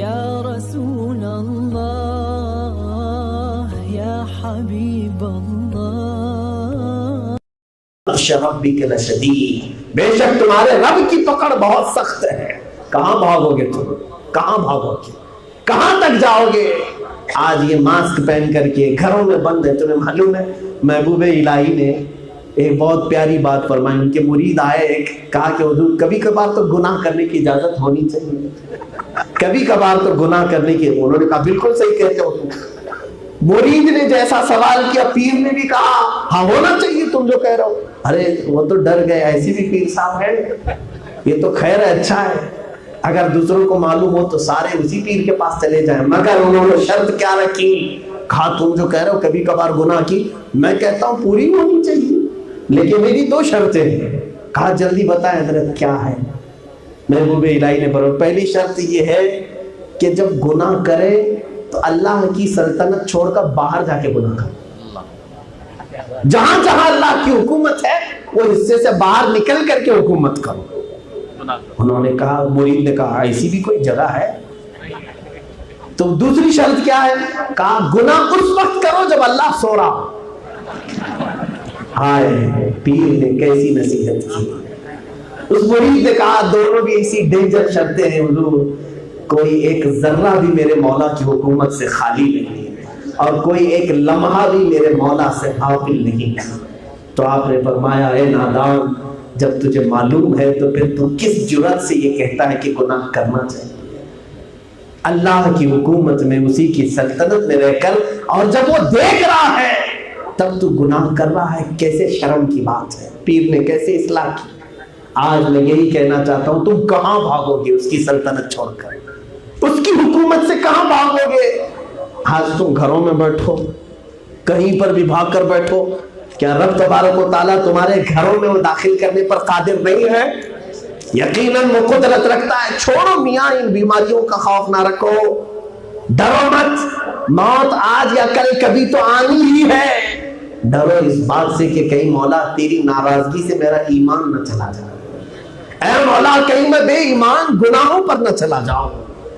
یا رسول اللہ یا حبیب اللہ ربک لشدید، بے شک تمہارے رب کی پکڑ بہت سخت ہے۔ کہاں بھاگو گے تم؟ کہاں بھاگو گے؟ کہاں تک جاؤ گے؟ آج یہ ماسک پہن کر کے گھروں میں بند ہے۔ تمہیں معلوم ہے محبوب الہی نے ایک بہت پیاری بات فرمائی۔ ان کے مرید آئے، ایک کہا کہ حضور کبھی کبھار تو گناہ کرنے کی اجازت ہونی چاہیے، کبھی کبھار تو گناہ کرنے کی۔ انہوں نے کہا بالکل صحیح کہتے ہو تم۔ مرید نے جیسا سوال کیا پیر نے بھی کہا ہاں ہونا چاہیے تم جو کہہ رہے ہو۔ ارے وہ تو ڈر گئے، ایسی بھی پیر صاحب ہے، یہ تو خیر ہے، اچھا ہے، اگر دوسروں کو معلوم ہو تو سارے اسی پیر کے پاس چلے جائیں۔ مگر انہوں نے شرط کیا رکھی؟ کہا تم جو کہہ رہے ہو کبھی کبھار گناہ کی، میں کہتا ہوں پوری ہونی چاہیے، لیکن میری دو شرطیں ہیں۔ کہا جلدی بتائیں حضرت کیا ہے؟ محبوب الہی نے فرمایا پہلی شرط یہ ہے کہ جب گناہ کرے تو اللہ کی سلطنت چھوڑ کر باہر جا کے گناہ کرے۔ جہاں جہاں اللہ کی حکومت ہے وہ حصے سے باہر نکل کر کے حکومت کرو۔ انہوں نے کہا، مرید نے کہا ایسی بھی کوئی جگہ ہے؟ تو دوسری شرط کیا ہے؟ کہا گناہ اس وقت کرو جب اللہ سو رہا ہو۔ ہائے پیر نے کیسی نصیحت کی۔ اس مرید نے کہا دونوں بھی ایسی ڈینجر شرطیں ہیں حضور، کوئی ایک ذرہ بھی میرے مولا کی حکومت سے خالی نہیں ہے اور کوئی ایک لمحہ بھی میرے مولا سے غافل نہیں ہے۔ تو آپ نے فرمایا اے نادان، جب تجھے معلوم ہے تو پھر تو کس جرأت سے یہ کہتا ہے کہ گناہ کرنا چاہیے؟ اللہ کی حکومت میں، اسی کی سلطنت میں رہ کر، اور جب وہ دیکھ رہا ہے تب تو گناہ کر رہا ہے، کیسے شرم کی بات ہے۔ پیر نے کیسے اصلاح کی۔ آج میں یہی کہنا چاہتا ہوں، تم کہاں بھاگو گے اس کی سلطنت چھوڑ کر؟ اس کی حکومت سے کہاں بھاگو گے؟ آج تم گھروں میں بیٹھو، کہیں پر بھی بھاگ کر بیٹھو، کیا رب تبارک و تعالیٰ تمہارے گھروں میں وہ داخل کرنے پر قادر نہیں ہے؟ یقیناً وہ قدرت رکھتا ہے۔ چھوڑو میاں ان بیماریوں کا خوف نہ رکھو، ڈرو مت، موت آج یا کل کبھی تو آنی ہی ہے۔ ڈرو اس بات سے کہ کہیں مولا تیری ناراضگی سے میرا ایمان نہ چلا جائے، اے مولا کہیں میں بے ایمان گناہوں پر نہ چلا جاؤں،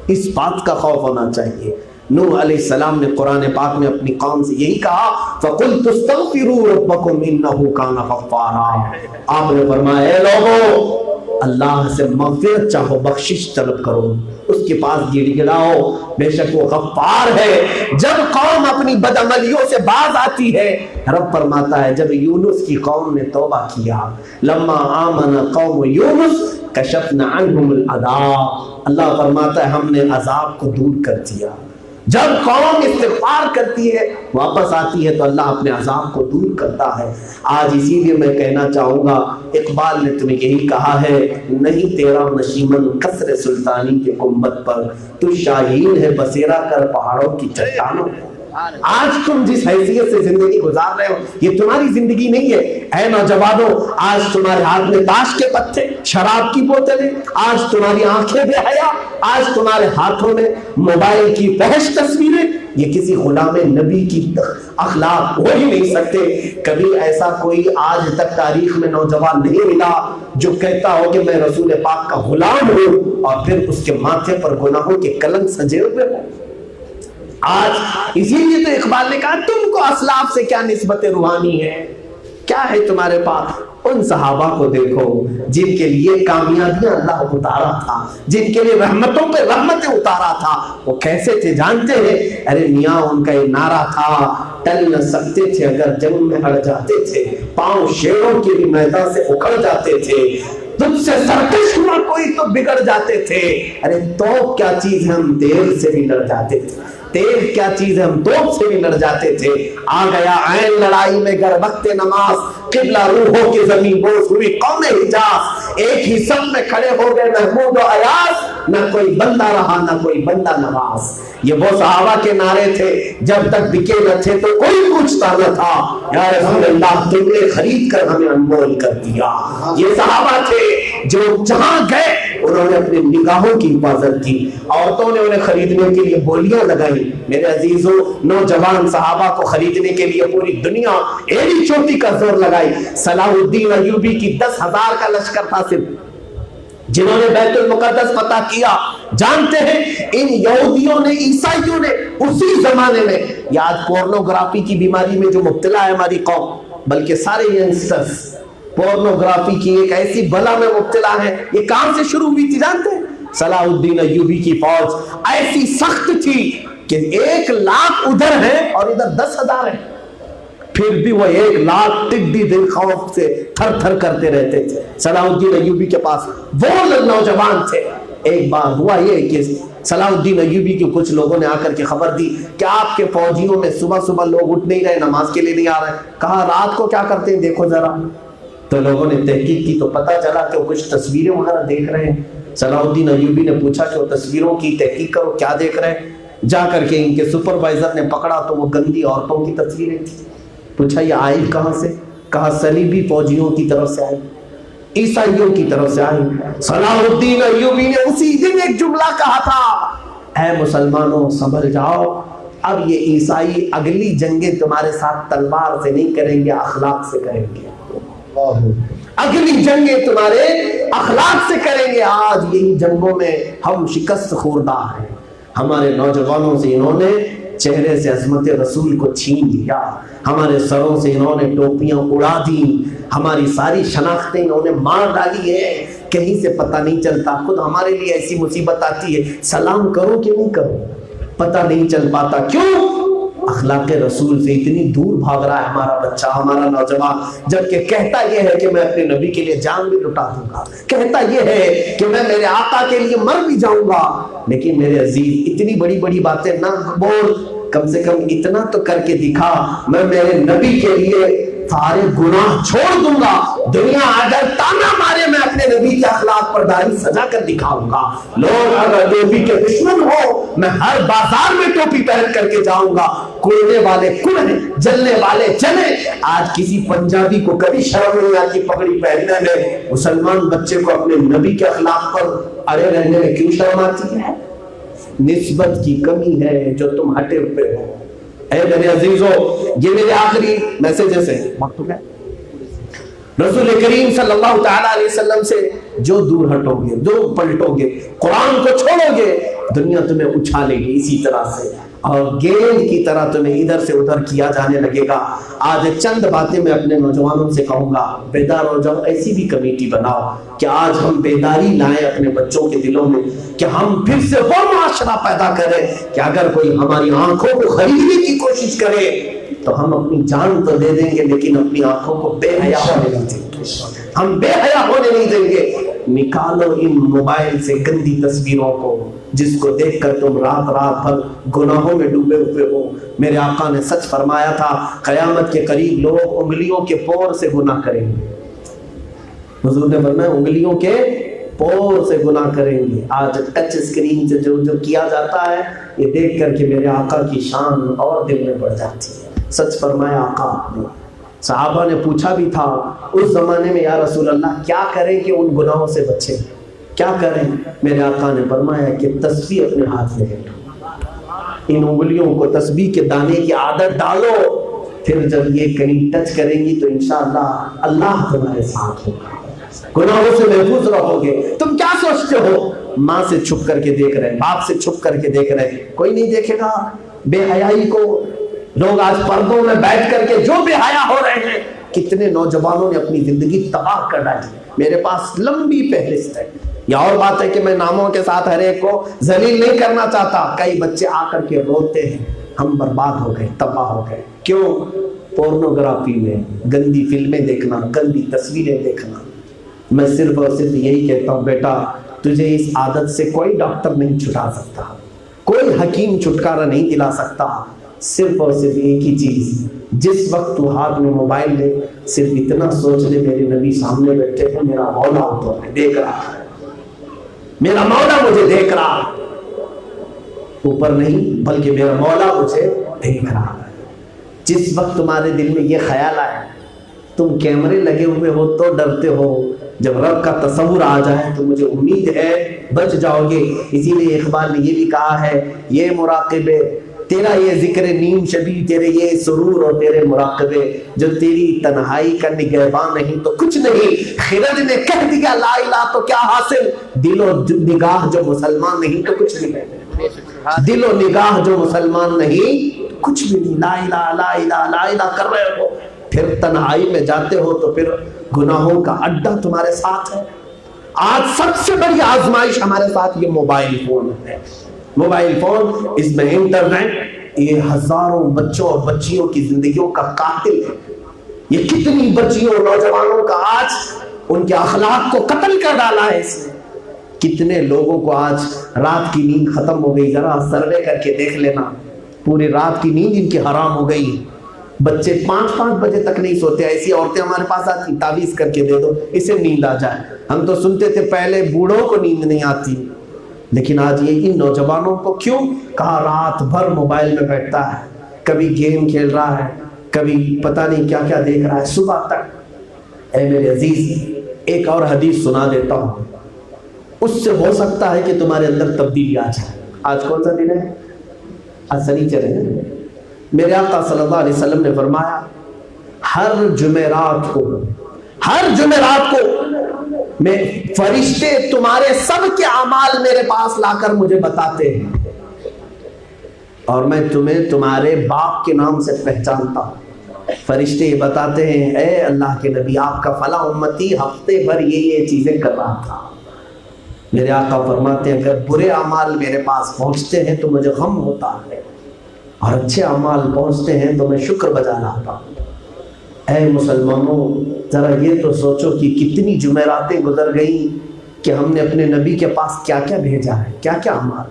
اس بات کا خوف ہونا چاہیے۔ نوح علیہ السلام نے قرآن پاک میں اپنی قوم سے یہی کہا فَقُلْتُ اسْتَغْفِرُوا رَبَّكُمْ إِنَّهُ كَانَ غَفَّارًا۔ آپ نے فرمایا اے لوگو اللہ سے مغفرت چاہو، بخشش طلب کرو، اس کے پاس گڑ گڑاؤ، بے شک وہ غفار ہے۔ جب قوم اپنی بدعملیوں سے باز آتی ہے، رب فرماتا ہے جب یونس کی قوم نے توبہ کیا، لما آمن قوم یونس کشفنا عنہم العذاب، اللہ فرماتا ہے ہم نے عذاب کو دور کر دیا۔ جب قوم استغفار کرتی ہے، واپس آتی ہے، تو اللہ اپنے عذاب کو دور کرتا ہے۔ آج اسی لیے میں کہنا چاہوں گا، اقبال نے تمہیں یہی کہا ہے، نہیں تیرا نشیمن قصر سلطانی کے گنبد پر، تو شاہین ہے بسیرا کر پہاڑوں کی چٹانوں۔ آج تم جس حیثیت سے زندگی گزار رہے ہو یہ تمہاری زندگی نہیں ہے۔ اے نوجوانوں، آج تمہارے ہاتھ میں تاش کے پتے، شراب کی بوتلیں، آج تمہاری آنکھیں بے حیا، آج تمہارے ہاتھوں میں موبائل کی فحش تصویریں، یہ کسی غلام نبی کی اخلاق ہو ہی نہیں سکتے۔ کبھی ایسا کوئی آج تک تاریخ میں نوجوان نہیں ملا جو کہتا ہو کہ میں رسول پاک کا غلام ہوں اور پھر اس کے ماتھے پر گناہوں کے کلنک سجے ہوئے ہوں۔ آج اسی لیے تو اقبال نے کہا تم کو اسلاف سے کیا نسبت روحانی ہے، کیا ہے تمہارے پاس؟ ان صحابہ کو دیکھو جن کے لیے کامیابیاں اللہ اتارا تھا، جن کے لیے رحمتوں پہ رحمتیں اتارا تھا، وہ کیسے تھے جانتے ہیں؟ ارے میاں ان کا یہ نعرہ تھا، ٹل نہ سکتے تھے اگر جنگ میں اڑ جاتے تھے، پاؤں شیروں کے بھی میدان سے اکھڑ جاتے تھے، تجھ سے سرکش ہوا کوئی تو بگڑ جاتے تھے۔ ارے توپ کیا چیز ہے، ہم تیر سے بھی لڑ جاتے تھے، تیر کیا چیز ہے، ہم توپ سے بھی لڑ جاتے تھے۔ آ گیا عین لڑائی میں گر وقت نماز، قبلہ روحوں کی زمین بوس ہوئی قوم حجاز، ایک ہی سب میں کھڑے ہو گئے محمود و ایاز، نہ کوئی بندہ رہا نہ کوئی بندہ نواز۔ یہ وہ صحابہ کے نعرے تھے، جب تک بکے نہ تھے تو کوئی پوچھتا نہ تھا، یا رسول اللہ تم نے خرید کر ہمیں انمول کر دیا۔ یہ صحابہ تھے جو جہاں گئے انہوں نے اپنی نگاہوں کی حفاظت کی، عورتوں نے انہیں خریدنے کے لیے بولیاں لگائی۔ میرے عزیزوں، نوجوان صحابہ کو خریدنے کے لیے پوری دنیا ایڑی چوٹی کا زور لگائی۔ صلاح الدین ایوبی کی 10,000 کا لشکر تھا صرف، جنہوں نے بیت المقدس فتح کیا، جانتے ہیں ان یہودیوں نے، عیسائیوں نے اسی زمانے میں، آج پورنوگرافی کی بیماری میں جو مبتلا ہے ہماری قوم، بلکہ سارے ینگسٹرز پورنوگرافی کی ایک ایسی بلا میں مبتلا ہیں. یہ کہاں سے شروع ہوئی تھی جانتے ہیں؟ صلاح الدین ایوبی کی فوج ایسی سخت تھی کہ 1,00,000 ادھر ہیں اور ادھر 10,000 ہیں، پھر بھی وہ 1,00,000 ٹڈی دل خوف سے تھر تھر کرتے رہتے تھے. صلاح الدین ایوبی کے پاس وہ نوجوان تھے. ایک بار ہوا یہ کہ صلاح الدین ایوبی کے کچھ لوگوں نے آ کر کے خبر دی کہ آپ کے فوجیوں میں صبح صبح لوگ اٹھ نہیں رہے، نماز کے لیے نہیں آ رہے. کہا رات کو کیا کرتے ہیں دیکھو ذرا. تو لوگوں نے تحقیق کی تو پتہ چلا کہ وہ کچھ تصویریں وغیرہ دیکھ رہے ہیں. صلاح الدین ایوبی نے پوچھا کہ وہ تصویروں کی تحقیق کرو، کیا دیکھ رہے ہیں؟ جا کر کے ان کے سپروائزر نے پکڑا تو وہ گندی عورتوں کی تصویریں تھیں. پوچھا یہ آئی کہاں سے؟ کہا صلیبی فوجیوں کی طرف سے آئی، عیسائیوں کی طرف سے آئی. صلاح الدین ایوبی نے اسی دن ایک جملہ کہا تھا، اے مسلمانوں سنبھل جاؤ، اب یہ عیسائی اگلی جنگیں تمہارے ساتھ تلوار سے نہیں کریں گے، اخلاق سے کریں گے. اگلی جنگیں تمہارے اخلاق سے کریں گے. آج یہی جنگوں میں ہم شکست خوردہ ہیں. ہمارے نوجوانوں سے انہوں نے چہرے سے عظمت رسول کو چھین لیا، ہمارے سروں سے انہوں نے ٹوپیاں اڑا دی، ہماری ساری شناختیں انہوں نے مار ڈالی ہے، کہیں سے پتہ نہیں چلتا. خود ہمارے لیے ایسی مصیبت آتی ہے سلام کرو کہ نہیں کرو پتہ نہیں چل پاتا. کیوں؟ اخلاق رسول سے اتنی دور بھاگ رہا ہے ہمارا بچہ، ہمارا نوجوان، جبکہ کہتا یہ ہے کہ میں اپنے نبی کے لیے جان بھی لٹا دوں گا، کہتا یہ ہے کہ میں میرے آقا کے لیے مر بھی جاؤں گا. لیکن میرے عزیز اتنی بڑی بڑی باتیں نہ بول، کم سے کم اتنا تو کر کے دکھا، میں میرے نبی کے لیے سارے گناہ چھوڑ دوں گا. دنیا اگر تانا مارے میں اپنے نبی کے اخلاق پر داڑھی سجا کر دکھاؤں گا. لوگ اگر نبی کے دشمن ہو میں ہر بازار میں ٹوپی پہن کر کے جاؤں گا. کوڑنے والے کوڑیں، جلنے والے جلیں. آج کسی پنجابی کو کبھی شرم نہیں آتی پگڑی پہننے میں، مسلمان بچے کو اپنے نبی کے اخلاق پر اڑے رہنے میں کیوں شرم آتی ہے؟ نسبت کی کمی ہے جو تم ہٹے ہوئے ہو. اے میرے عزیزو، یہ میرے آخری میسیجز ہیں. وقت ہو گیا. رسول کریم صلی اللہ تعالیٰ علیہ وسلم سے جو دور ہٹو گے، جو پلٹو گے، قرآن کو چھوڑو گے، دنیا تمہیں اچھالے گی اسی طرح سے، اور گیند کی طرح تمہیں ادھر سے ادھر کیا جانے لگے گا. آج چند باتیں میں اپنے نوجوانوں سے کہوں گا. بیدار ہو جاؤ، ایسی بھی کمیٹی بناؤ کہ آج ہم بیداری لائیں اپنے بچوں کے دلوں میں، کہ ہم پھر سے وہ معاشرہ پیدا کریں کہ اگر کوئی ہماری آنکھوں کو خریدنے کی کوشش کرے تو ہم اپنی جان تو دے دیں گے لیکن اپنی آنکھوں کو بے حیا ہونے نہیں دیں گے. ہم بے حیا ہونے نہیں دیں گے. نکالو ان موبائل سے گندی تصویروں کو جس کو دیکھ کر تم رات رات بھر گناہوں میں ڈوبے ہوئے ہو. میرے آقا نے سچ فرمایا تھا، قیامت کے قریب لوگ انگلیوں کے پور سے گناہ کریں گے. حضور نے فرمایا انگلیوں کے پور سے گناہ کریں گے. آج ٹچ اسکرین سے جو کیا جاتا ہے یہ دیکھ کر کے میرے آقا کی شان اور دل میں بڑھ جاتی ہے. سچ فرمایا آقا نے. صحابہ نے پوچھا بھی تھا اس زمانے میں، یا رسول اللہ کیا کریں کہ ان گناہوں سے بچیں، کیا کریں؟ میرے آقا نے فرمایا کہ تسبیح اپنے ہاتھ میں لے لو، ان انگلیوں کو تسبیح کے دانے کی عادت ڈالو، پھر جب یہ کہیں ٹچ کریں گی تو انشاءاللہ اللہ تمہارے ساتھ ہوگا، گناہوں سے محفوظ رہو گے. تم کیا سوچتے ہو؟ ماں سے چھپ کر کے دیکھ رہے ہیں، باپ سے چھپ کر کے دیکھ رہے ہیں، کوئی نہیں دیکھے گا بے حیائی کو. لوگ آج پردوں میں بیٹھ کر کے جو بے حیا ہو رہے ہیں، کتنے نوجوانوں نے اپنی زندگی تباہ کر ڈالی. میرے پاس لمبی فہرست ہے. یہ اور بات ہے کہ میں ناموں کے ساتھ ہر ایک کو ذلیل نہیں کرنا چاہتا. کئی بچے آ کر کے روتے ہیں ہم برباد ہو گئے، تباہ ہو گئے. کیوں؟ پورنوگرافی میں گندی فلمیں دیکھنا، گندی تصویریں دیکھنا. میں صرف اور صرف یہی کہتا ہوں بیٹا، تجھے اس عادت سے کوئی ڈاکٹر نہیں چھٹا سکتا، کوئی حکیم چھٹکارا نہیں دلا سکتا. صرف اور صرف ایک ہی چیز، جس وقت تو ہاتھ میں موبائل لے صرف اتنا سوچ لے میرے نبی سامنے بیٹھے ہیں، میرا مولا تو دیکھ رہا ہے، میرا مولا مجھے دیکھ رہا ہے. اوپر نہیں بلکہ میرا مولا مجھے دیکھ رہا ہے. جس وقت تمہارے دل میں یہ خیال آئے، تم کیمرے لگے ہوئے ہو تو ڈرتے ہو، جب رب کا تصور آ جائے تو مجھے امید ہے بچ جاؤ گے. اسی لیے اقبال نے یہ بھی کہا ہے، یہ مراقب تیرا یہ ذکر نیم شبی، تیرے یہ سرور اور تیرے مراقبے، جو تیری تنہائی کا نگہباں نہیں تو کچھ نہیں۔ خرد نے کہہ دیا لا الہ تو کیا حاصل، دل و نگاہ جو مسلمان نہیں تو کچھ بھی نہیں، دل و نگاہ جو مسلمان نہیں کچھ بھی نہیں۔ لا الہ لا الہ لا الہ کر رہے ہو، پھر تنہائی میں جاتے ہو تو پھر گناہوں کا اڈا تمہارے ساتھ ہے۔ آج سب سے بڑی آزمائش ہمارے ساتھ یہ موبائل فون ہے۔ موبائل فون، اس میں انٹرنیٹ، یہ ہزاروں بچوں اور بچیوں کی زندگیوں کا قاتل ہے۔ یہ کتنی بچیوں اور نوجوانوں کا آج ان کے اخلاق کو قتل کر ڈالا ہے اس نے۔ کتنے لوگوں کو آج رات کی نیند ختم ہو گئی، ذرا سروے کر کے دیکھ لینا، پوری رات کی نیند ان کی حرام ہو گئی۔ بچے 5 بجے تک نہیں سوتے، ایسی عورتیں ہمارے پاس آتی تعویذ کر کے دے دو اسے نیند آ جائے۔ ہم تو سنتے تھے پہلے بوڑھوں کو نیند نہیں آتی، لیکن آج یہ ان نوجوانوں کو کیوں؟ کہا رات بھر موبائل میں بیٹھتا ہے، کبھی گیم کھیل رہا ہے، کبھی پتہ نہیں کیا کیا دیکھ رہا ہے صبح تک۔ اے میرے عزیز، ایک اور حدیث سنا دیتا ہوں، اس سے ہو سکتا ہے کہ تمہارے اندر تبدیلی آ جائے۔ آج کون سا دن ہے؟ آج سنیچر ہے۔ میرے آقا صلی اللہ علیہ وسلم نے فرمایا ہر جمعرات کو میں فرشتے تمہارے سب کے اعمال میرے پاس لا کر مجھے بتاتے ہیں، اور میں تمہیں تمہارے باپ کے نام سے پہچانتا ہوں۔ فرشتے یہ بتاتے ہیں اے اللہ کے نبی، آپ کا فلاں امتی ہفتے بھر یہ چیزیں کر رہا تھا۔ میرے آقا فرماتے ہیں اگر برے اعمال میرے پاس پہنچتے ہیں تو مجھے غم ہوتا ہے، اور اچھے اعمال پہنچتے ہیں تو میں شکر بجا لاتا ہوں۔ اے مسلمانوں، ذرا یہ تو سوچو کہ کتنی جمعراتیں گزر گئیں کہ ہم نے اپنے نبی کے پاس کیا کیا بھیجا ہے، کیا کیا اعمال۔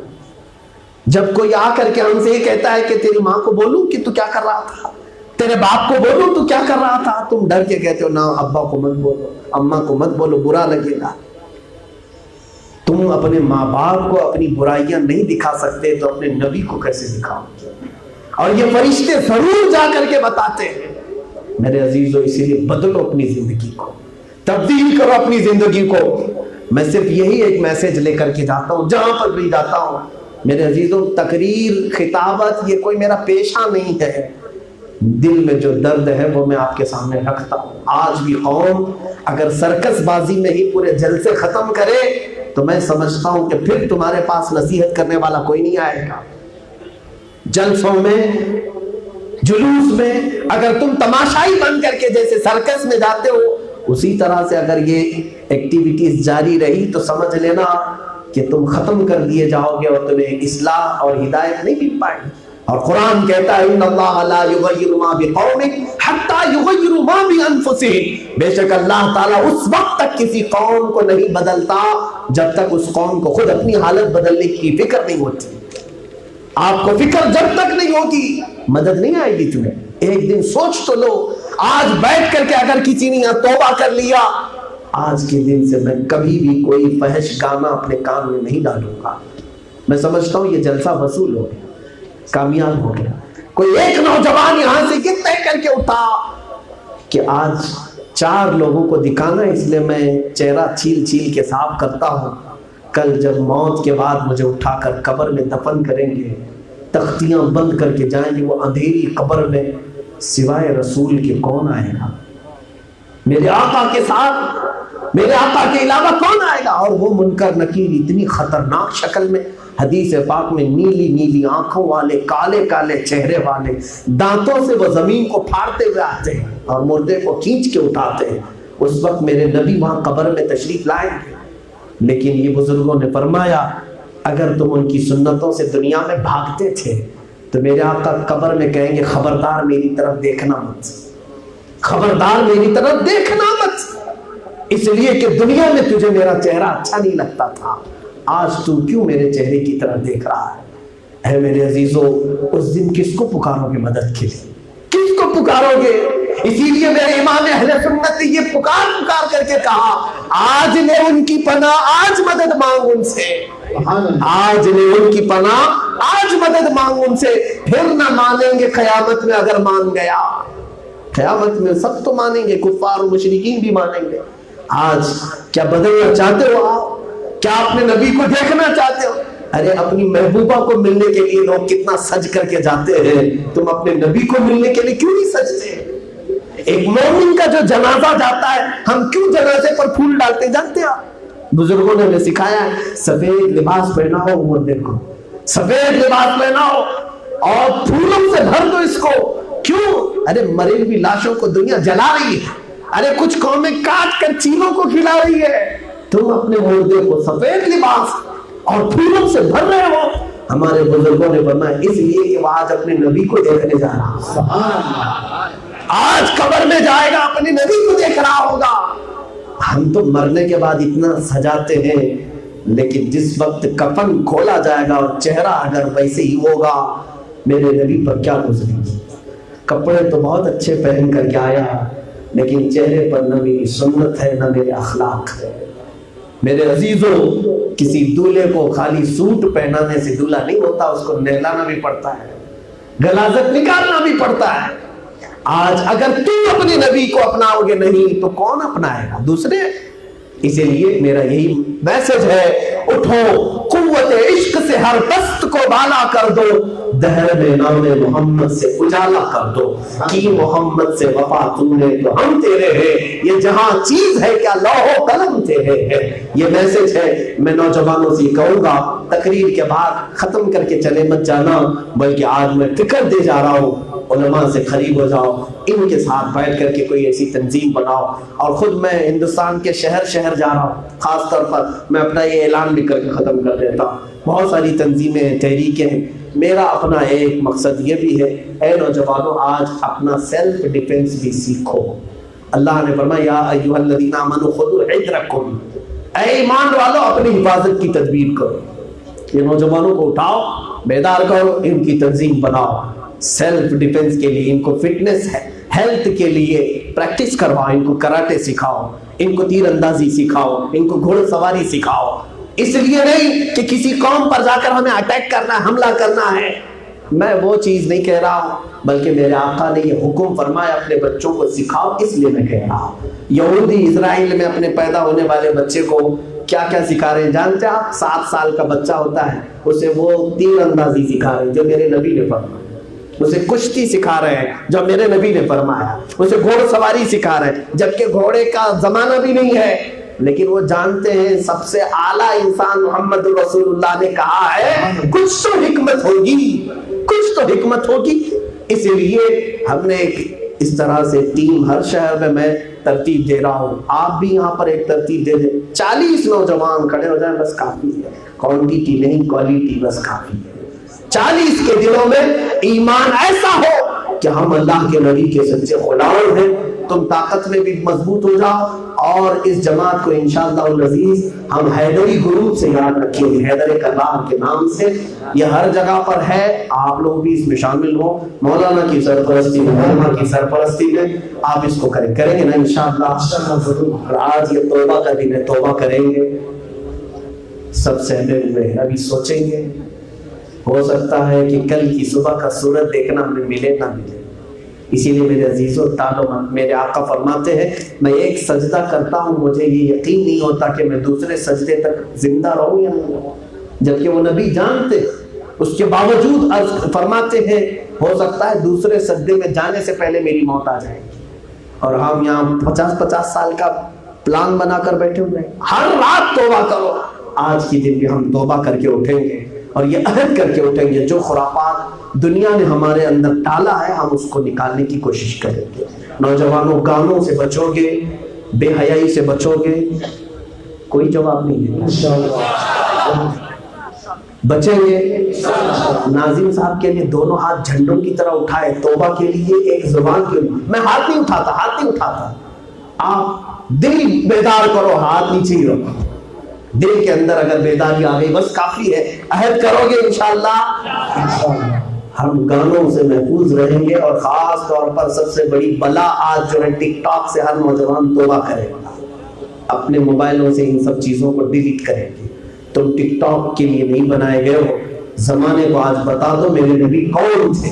جب کوئی آ کر کے ہم سے یہ کہتا ہے کہ تیری ماں کو بولوں کہ تو کیا کر رہا تھا، تیرے باپ کو بولوں تو کیا کر رہا تھا، تم ڈر کے کہتے ہو نہ ابا کو مت بولو، اماں کو مت بولو، برا لگے گا۔ تم اپنے ماں باپ کو اپنی برائیاں نہیں دکھا سکتے تو اپنے نبی کو کیسے دکھاؤ؟ اور یہ فرشتے ضرور جا کر کے بتاتے ہیں۔ میرے عزیزو، اسی لیے بدلو اپنی زندگی کو، تبدیل کرو اپنی زندگی کو۔ میں صرف یہی ایک میسج لے کر کے جاتا ہوں جہاں پر بھی جاتا ہوں۔ میرے عزیزو، تقریر، خطابت یہ کوئی میرا پیشہ نہیں ہے، دل میں جو درد ہے وہ میں آپ کے سامنے رکھتا ہوں۔ آج بھی قوم اگر سرکس بازی میں ہی پورے جلسے ختم کرے تو میں سمجھتا ہوں کہ پھر تمہارے پاس نصیحت کرنے والا کوئی نہیں آئے گا۔ جلسوں میں، جلوس میں اگر تم تماشائی بن کر کے جیسے سرکس میں جاتے ہو، اسی طرح سے اگر یہ ایکٹیویٹیز جاری رہی تو سمجھ لینا کہ تم ختم کر دیے جاؤ گے اور تمہیں اصلاح اور ہدایت نہیں مل پائے گی۔ اور قرآن کہتا ہے ان اللہ لا یغیر ما بقوم حتی یغیروا ما بانفسہم، بے شک اللہ تعالیٰ اس وقت تک کسی قوم کو نہیں بدلتا جب تک اس قوم کو خود اپنی حالت بدلنے کی فکر نہیں ہوتی۔ آپ کو فکر جب تک نہیں ہوگی مدد نہیں آئے گی تمہیں۔ ایک دن سوچ تو لو، آج بیٹھ کر کے اگر کسی نے یہاں توبہ کر لیا، آج کے دن سے میں کبھی بھی کوئی فحش گانا اپنے کان میں نہیں ڈالوں گا۔ میں سمجھتا ہوں یہ جلسہ وصول ہو گیا، کامیاب ہو گیا۔ کوئی ایک نوجوان یہاں سے یہ طے کر کے اٹھا کہ آج 4 لوگوں کو دکھانا ہے، اس لیے میں چہرہ چھیل چھیل کے صاف کرتا ہوں، کل جب موت کے بعد مجھے اٹھا کر قبر میں دفن کریں گے، تختیاں بند کر کے جائیں گے وہ اندھیری قبر میں، سوائے رسول کے کون آئے گا؟ میرے آقا کے ساتھ، میرے آقا کے علاوہ کون آئے گا؟ اور وہ منکر نکیر اتنی خطرناک شکل میں، حدیث پاک میں نیلی نیلی آنکھوں والے، کالے کالے چہرے والے، دانتوں سے وہ زمین کو پھاڑتے ہوئے آتے ہیں اور مردے کو کھینچ کے اٹھاتے ہیں۔ اس وقت میرے نبی وہاں قبر میں تشریف لائیں گے، لیکن یہ بزرگوں نے فرمایا اگر تم ان کی سنتوں سے دنیا میں بھاگتے تھے تو میرے آقا قبر میں کہیں گے خبردار میری طرف دیکھنا مت، خبردار میری طرف دیکھنا مت، اس لیے کہ دنیا میں تجھے میرا چہرہ اچھا نہیں لگتا تھا، آج تم کیوں میرے چہرے کی طرف دیکھ رہا ہے؟ اے میرے عزیزو، اس دن کس کو پکارو گے مدد کے لیے؟ کس کو پکارو گے؟ اسی لیے میرے امام اہل سنت نے یہ پکار کر کے کہا آج لے ان کی پناہ، آج مدد مانگ ان سے، آج لے ان کی پناہ، آج مدد مانگ ان سے، پھر نہ مانیں گے قیامت میں اگر مان گیا۔ قیامت میں سب تو مانیں گے، کفار و مشرکین بھی مانیں گے۔ آج کیا بدلنا چاہتے ہو آپ؟ کیا اپنے نبی کو دیکھنا چاہتے ہو؟ ارے اپنی محبوبہ کو ملنے کے لیے لوگ کتنا سج کر کے جاتے ہیں، تم اپنے نبی کو ملنے کے لیے کیوں نہیں سجتے؟ ایک مومن کا جو جنازہ جاتا ہے ہم کیوں جنازے پر پھول ڈالتے ہیں جانتے ہیں؟ بزرگوں نے ہمیں سکھایا ہے سفید لباس پہنا ہو مردے کو، سفید لباس پہنا ہو اور پھولوں سے بھر دو اس کو. کیوں؟ ارے مرے ہوئی لاشوں کو دنیا جلا رہی ہے، ارے کچھ قومیں کاٹ کر چیلوں کو کھلا رہی ہے، تم اپنے مردے کو سفید لباس اور پھولوں سے بھر رہے ہو. ہمارے بزرگوں نے فرمایا اس لیے کہ وہ آج اپنے نبی کو دیکھنے جا رہا، آج قبر میں جائے گا اپنے نبی کو دیکھ رہا ہوگا. ہم تو مرنے کے بعد اتنا سجاتے ہیں، لیکن جس وقت کفن کھولا جائے گا اور چہرہ اگر ویسے ہی ہوگا میرے نبی پر کیا گزرے گی. کپڑے تو بہت اچھے پہن کر کے آیا لیکن چہرے پر نہ میری سنت ہے نہ میرے اخلاق ہے. میرے عزیزوں، کسی دولہے کو خالی سوٹ پہنانے سے دولہا نہیں ہوتا، اس کو نہلانا بھی پڑتا ہے، غلاظت نکالنا بھی پڑتا ہے. آج اگر تم اپنے نبی کو اپناؤ گے نہیں تو کون اپنائے گا؟ دوسرے. اسی لیے میرا یہی میسج ہے، اٹھو، قوت عشق سے ہر دست کو بالا کر دو، دہر میں نام محمد سے اجالا کر دو، کی محمد سے وفا تم نے تو ہم تیرے ہیں، یہ جہاں چیز ہے کیا لوح و قلم تیرے ہیں. یہ میسج ہے. میں نوجوانوں سے کہوں گا تقریر کے بعد ختم کر کے چلے مت جانا، بلکہ آج میں فکر دے جا رہا ہوں، علماء سے قریب ہو جاؤ، ان کے ساتھ بیٹھ کر کے کوئی ایسی تنظیم بناؤ. اور خود میں ہندوستان کے شہر شہر جا رہا ہوں، خاص طور پر میں اپنا یہ اعلان بھی کر کے ختم کر دیتا ہوں. بہت ساری تنظیمیں تحریکیں ہیں، میرا اپنا ایک مقصد یہ بھی ہے، اے نوجوانوں آج اپنا سیلف ڈیفنس بھی سیکھو. اللہ نے فرمایا یا ایھا الذین آمنوا خذوا حذرکم، اے ایمان والو اپنی حفاظت کی تدبیر کرو. یہ نوجوانوں کو اٹھاؤ، بیدار کرو، ان کی تنظیم بناؤ سیلف ڈیفنس کے لیے، ان کو فٹنس ہیلتھ کے لیے پریکٹس کرواؤ، ان کو کراٹے سکھاؤ، ان کو تیر اندازی سکھاؤ، ان کو گھوڑ سواری سکھاؤ. اس لیے نہیں کہ کسی قوم پر جا کر ہمیں اٹیک کرنا ہے، حملہ کرنا ہے. میں وہ چیز نہیں کہہ رہا ہوں، بلکہ میرے آقا نے یہ حکم فرمایا اپنے بچوں کو سکھاؤ، اس لیے میں کہہ رہا ہوں. یہودی اسرائیل میں اپنے پیدا ہونے والے بچے کو کیا کیا سکھا رہے ہیں جانتے ہیں آپ؟ 7 سال کا بچہ ہوتا ہے اسے وہ تیر اندازی سکھا رہے ہیں جو میرے نبی نے فرمایا، اسے کشتی سکھا رہے ہیں جو میرے نبی نے فرمایا، اسے گھوڑ سواری سکھا رہے ہیں جبکہ گھوڑے کا زمانہ بھی نہیں ہے. لیکن وہ جانتے ہیں سب سے اعلیٰ انسان محمد رسول اللہ نے کہا ہے کچھ تو حکمت ہوگی، کچھ تو حکمت ہوگی. اس لیے ہم نے ایک اس طرح سے ٹیم ہر شہر میں ترتیب دے رہا ہوں، آپ بھی یہاں پر ایک ترتیب دے دیں. 40 نوجوان کھڑے ہو جائیں بس کافی ہے، کوانٹٹی نہیں کوالٹی بس کافی ہے. 40 کے دلوں میں ایمان ایسا ہو کہ ہم اللہ کے نبی کے سچے غلام ہیں. تم طاقت میں بھی مضبوط ہو جاؤ اور اس جماعت کو انشاءاللہ العزیز ہم حیدری گروپ سے یاد رکھیں گے، حیدر کلام کے نام سے. یہ ہر جگہ پر ہے، آپ لوگ بھی اس میں شامل ہو. مولانا کی سرپرستی میں، علماء کی سرپرستی میں آپ اس کو کریں گے نا انشاءاللہ. اور آج یہ توبہ کا دن ہے، توبہ کریں گے سب سہمے ہوئے. ابھی سوچیں گے، ہو سکتا ہے کہ کل کی صبح کا سورج دیکھنا ہمیں ملے نہ ملے. اسی لیے میرے عزیزوں تعلم، میرے آقا فرماتے ہیں میں ایک سجدہ کرتا ہوں مجھے یہ یقین نہیں ہوتا کہ میں دوسرے سجدے تک زندہ رہوں یا نہیں، جبکہ وہ نبی جانتے. اس کے باوجود فرماتے ہیں ہو سکتا ہے دوسرے سجدے میں جانے سے پہلے میری موت آ جائے گی. اور ہم یہاں 50 سال کا پلان بنا کر بیٹھے ہوئے ہیں. ہر رات توبہ کرو. آج کی دن بھی ہم توبہ کر کے اٹھیں گے اور یہ عہد کر کے اٹھیں گے جو خرافات دنیا نے ہمارے اندر ڈالا ہے ہم اس کو نکالنے کی کوشش کریں گے. نوجوانوں گانوں سے بچو گے، بے حیائی سے بچو گے. کوئی جواب نہیں ہے، بچیں گے. ناظم صاحب کے لیے دونوں ہاتھ جھنڈوں کی طرح اٹھائے، توبہ کے لیے ایک زبان کے لیے. میں ہاتھ نہیں اٹھاتا. آپ دل بیدار کرو، ہاتھ نیچے ہی رکھو. دل کے اندر اگر بیداری آ گئی بس کافی ہے. عہد کرو گے انشاءاللہ ہم گانوں سے محفوظ رہیں گے. اور خاص طور پر سب سے بڑی بلا آج جو ہے ٹک ٹاک سے ہر نوجوان توبہ کرے گا، اپنے موبائلوں سے ان سب چیزوں کو ڈیلیٹ کریں گے. تم ٹک ٹاک کے لیے نہیں بنائے گئے ہو. زمانے کو آج بتا دو میرے نبی کون تھے.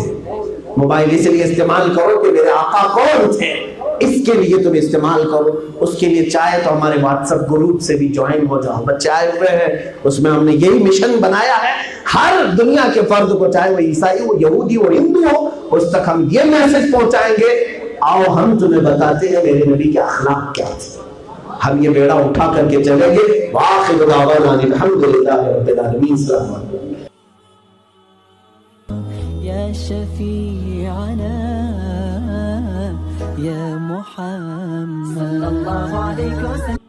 موبائل اس لیے استعمال کرو کہ میرے آقا کون تھے. اس کے لیے تم استعمال کرو. اس کے لیے چاہے تو ہمارے واٹس ایپ گروپ سے بھی جوائن ہو جاؤ. بچے آئے ہوئے ہیں, اس میں ہم نے یہی مشن بنایا ہے, ہر دنیا کے فرد کو, چاہے وہ عیسائی ہو, یہودی ہو, ہندو ہو, اس تک ہم یہ میسج پہنچائیں گے, آؤ ہم تمہیں بتاتے ہیں میرے نبی کے اخلاق کیا تھے. ہم یہ بیڑا اٹھا کر کے چلیں گے. وآخر دعوانا الحمدللہ رب العالمین. السلام علیکم. يا شفيعنا يا محمد صلى الله عليه وسلم.